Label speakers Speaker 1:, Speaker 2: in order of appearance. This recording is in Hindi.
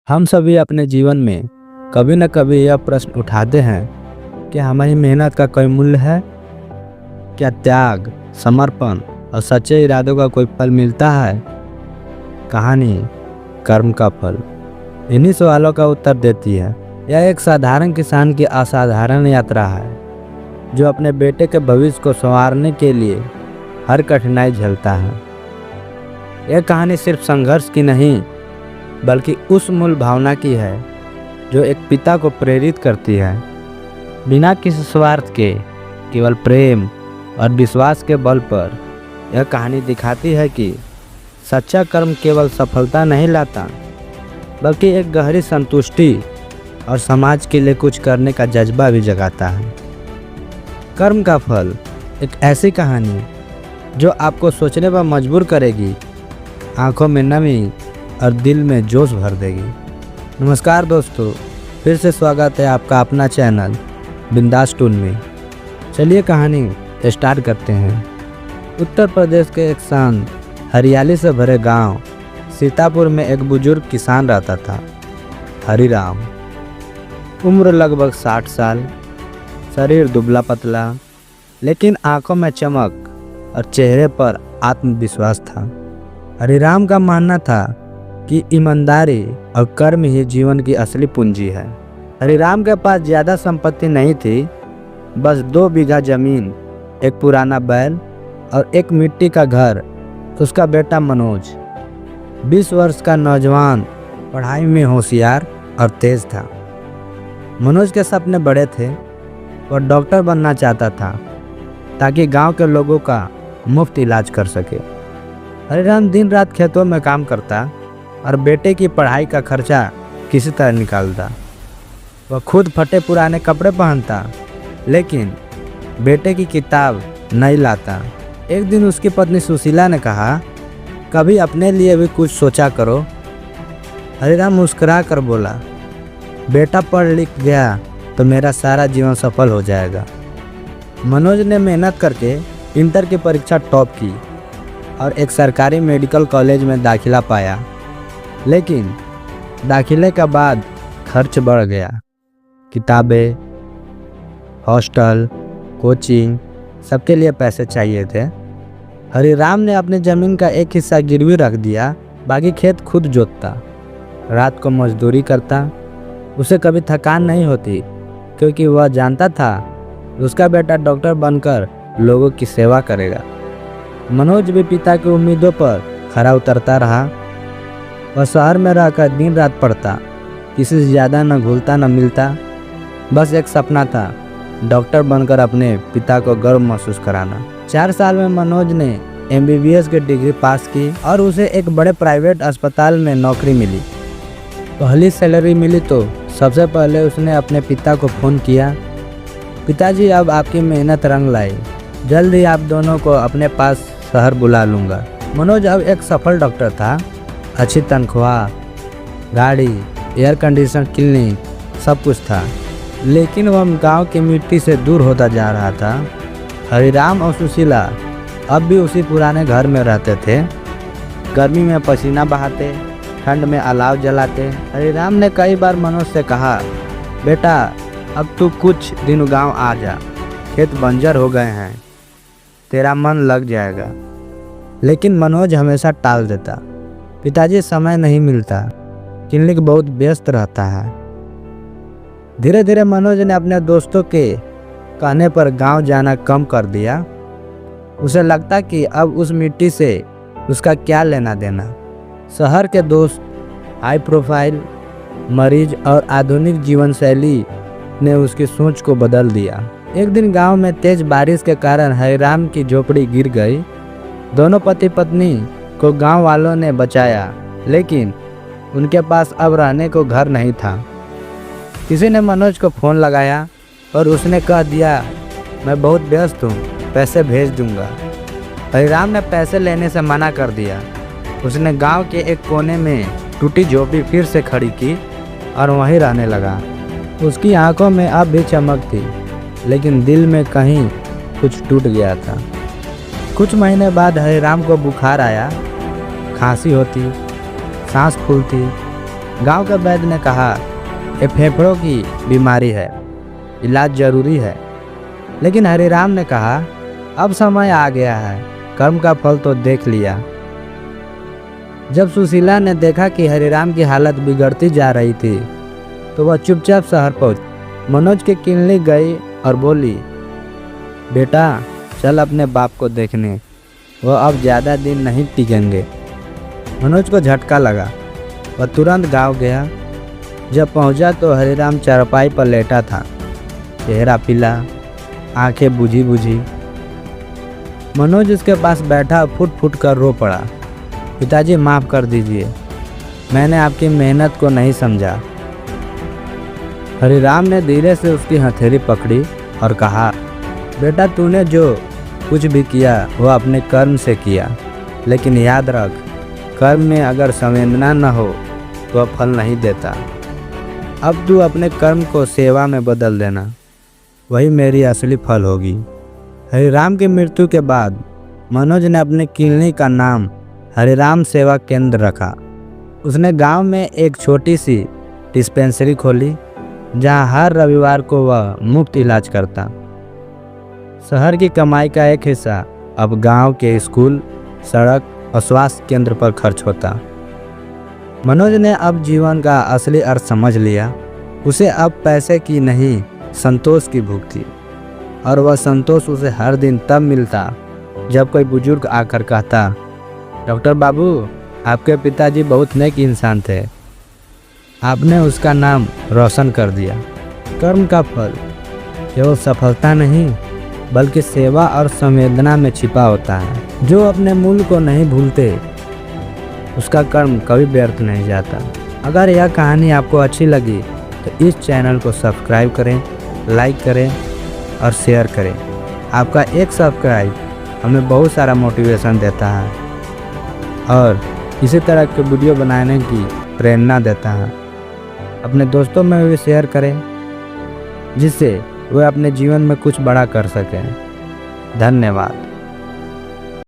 Speaker 1: हम सभी अपने जीवन में कभी न कभी यह प्रश्न उठाते हैं कि हमारी मेहनत का कोई मूल्य है। क्या त्याग, समर्पण और सच्चे इरादों का कोई फल मिलता है? कहानी कर्म का फल इन्हीं सवालों का उत्तर देती है। यह एक साधारण किसान की असाधारण यात्रा है जो अपने बेटे के भविष्य को संवारने के लिए हर कठिनाई झेलता है। यह कहानी सिर्फ संघर्ष की नहीं बल्कि उस मूल भावना की है जो एक पिता को प्रेरित करती है। बिना किसी स्वार्थ के केवल प्रेम और विश्वास के बल पर यह कहानी दिखाती है कि सच्चा कर्म केवल सफलता नहीं लाता बल्कि एक गहरी संतुष्टि और समाज के लिए कुछ करने का जज्बा भी जगाता है। कर्म का फल एक ऐसी कहानी जो आपको सोचने पर मजबूर करेगी, आंखों में नमी और दिल में जोश भर देगी। नमस्कार दोस्तों, फिर से स्वागत है आपका अपना चैनल बिंदास टून में। चलिए कहानी स्टार्ट करते हैं। उत्तर प्रदेश के एक शांत हरियाली से भरे गांव सीतापुर में एक बुजुर्ग किसान रहता था, हरिराम। उम्र लगभग 60 साल, शरीर दुबला पतला, लेकिन आंखों में चमक और चेहरे पर आत्मविश्वास था। हरिराम का मानना था कि ईमानदारी और कर्म ही जीवन की असली पूंजी है। हरिराम के पास ज़्यादा संपत्ति नहीं थी, बस 2 बीघा जमीन, एक पुराना बैल और एक मिट्टी का घर। उसका बेटा मनोज 20 वर्ष का नौजवान, पढ़ाई में होशियार और तेज था। मनोज के सपने बड़े थे। वह डॉक्टर बनना चाहता था ताकि गांव के लोगों का मुफ्त इलाज कर सके। हरिराम दिन रात खेतों में काम करता और बेटे की पढ़ाई का खर्चा किसी तरह निकालता। वह खुद फटे पुराने कपड़े पहनता, लेकिन बेटे की किताब नहीं लाता। एक दिन उसकी पत्नी सुशीला ने कहा, कभी अपने लिए भी कुछ सोचा करो। हरिराम मुस्कुरा कर बोला, बेटा पढ़ लिख गया तो मेरा सारा जीवन सफल हो जाएगा। मनोज ने मेहनत करके इंटर की परीक्षा टॉप की और एक सरकारी मेडिकल कॉलेज में दाखिला पाया, लेकिन दाखिले के बाद खर्च बढ़ गया। किताबें, हॉस्टल, कोचिंग, सबके लिए पैसे चाहिए थे। हरिराम ने अपनी ज़मीन का एक हिस्सा गिरवी रख दिया, बाकी खेत खुद जोतता, रात को मजदूरी करता। उसे कभी थकान नहीं होती क्योंकि वह जानता था उसका बेटा डॉक्टर बनकर लोगों की सेवा करेगा। मनोज भी पिता की उम्मीदों पर खरा उतरता रहा। वह शहर में रहकर दिन रात पढ़ता, किसी से ज़्यादा न घुलता न मिलता। बस एक सपना था, डॉक्टर बनकर अपने पिता को गर्व महसूस कराना। 4 साल में मनोज ने MBBS की डिग्री पास की और उसे एक बड़े प्राइवेट अस्पताल में नौकरी मिली। पहली सैलरी मिली तो सबसे पहले उसने अपने पिता को फ़ोन किया, पिताजी अब आपकी मेहनत रंग लाई, जल्द ही आप दोनों को अपने पास शहर बुला लूँगा। मनोज अब एक सफल डॉक्टर था, अच्छी तनख्वाह, गाड़ी, एयर कंडीशन क्लिनिक, सब कुछ था, लेकिन वह गांव की मिट्टी से दूर होता जा रहा था। हरिराम और सुशीला अब भी उसी पुराने घर में रहते थे। गर्मी में पसीना बहाते, ठंड में अलाव जलाते। हरिराम ने कई बार मनोज से कहा, बेटा अब तू कुछ दिन गांव आ जा, खेत बंजर हो गए हैं, तेरा मन लग जाएगा। लेकिन मनोज हमेशा टाल देता, पिताजी समय नहीं मिलता, क्लिनिक बहुत व्यस्त रहता है। धीरे धीरे मनोज ने अपने दोस्तों के कहने पर गांव जाना कम कर दिया। उसे लगता कि अब उस मिट्टी से उसका क्या लेना देना। शहर के दोस्त, हाई प्रोफाइल, मरीज और आधुनिक जीवन शैली ने उसकी सोच को बदल दिया। एक दिन गांव में तेज बारिश के कारण हरिराम की झोपड़ी गिर गई। दोनों पति पत्नी को गांव वालों ने बचाया, लेकिन उनके पास अब रहने को घर नहीं था। किसी ने मनोज को फ़ोन लगाया और उसने कह दिया, मैं बहुत व्यस्त हूँ, पैसे भेज दूंगा। हरिराम ने पैसे लेने से मना कर दिया। उसने गांव के एक कोने में टूटी झोपड़ी फिर से खड़ी की और वहीं रहने लगा। उसकी आंखों में अब भी चमक थी, लेकिन दिल में कहीं कुछ टूट गया था। कुछ महीने बाद हरिराम को बुखार आया, खांसी होती, सांस फूलती, गांव के वैद्य ने कहा, ये फेफड़ों की बीमारी है, इलाज जरूरी है। लेकिन हरिराम ने कहा, अब समय आ गया है, कर्म का फल तो देख लिया। जब सुशीला ने देखा कि हरिराम की हालत बिगड़ती जा रही थी तो वह चुपचाप शहर पहुंची। मनोज के क्लिनिक गई और बोली, बेटा चल अपने बाप को देखने, वह अब ज़्यादा दिन नहीं टिकेंगे। मनोज को झटका लगा। वह तुरंत गांव गया। जब पहुंचा तो हरिराम चारपाई पर लेटा था, चेहरा पीला, आंखें बुझी बुझी। मनोज उसके पास बैठा फुट फुट कर रो पड़ा। पिताजी माफ़ कर दीजिए, मैंने आपकी मेहनत को नहीं समझा। हरिराम ने धीरे से उसकी हथेली पकड़ी और कहा, बेटा तूने जो कुछ भी किया वह अपने कर्म से किया, लेकिन याद रख, कर्म में अगर संवेदना न हो तो वह फल नहीं देता। अब तू अपने कर्म को सेवा में बदल देना, वही मेरी असली फल होगी। हरिराम की मृत्यु के बाद मनोज ने अपने क्लिनिक का नाम हरिराम सेवा केंद्र रखा। उसने गांव में एक छोटी सी डिस्पेंसरी खोली जहां हर रविवार को वह मुफ्त इलाज करता। शहर की कमाई का एक हिस्सा अब गांव के स्कूल, सड़क और स्वास्थ्य केंद्र पर खर्च होता। मनोज ने अब जीवन का असली अर्थ समझ लिया। उसे अब पैसे की नहीं, संतोष की भूख थी, और वह संतोष उसे हर दिन तब मिलता जब कोई बुजुर्ग आकर कहता, डॉक्टर बाबू, आपके पिताजी बहुत नेक इंसान थे, आपने उसका नाम रोशन कर दिया। कर्म का फल केवल सफलता नहीं बल्कि सेवा और संवेदना में छिपा होता है। जो अपने मूल को नहीं भूलते उसका कर्म कभी व्यर्थ नहीं जाता। अगर यह कहानी आपको अच्छी लगी तो इस चैनल को सब्सक्राइब करें, लाइक करें और शेयर करें। आपका एक सब्सक्राइब हमें बहुत सारा मोटिवेशन देता है और इसी तरह के वीडियो बनाने की प्रेरणा देता है। अपने दोस्तों में भी शेयर करें जिससे वे अपने जीवन में कुछ बड़ा कर सकें। धन्यवाद।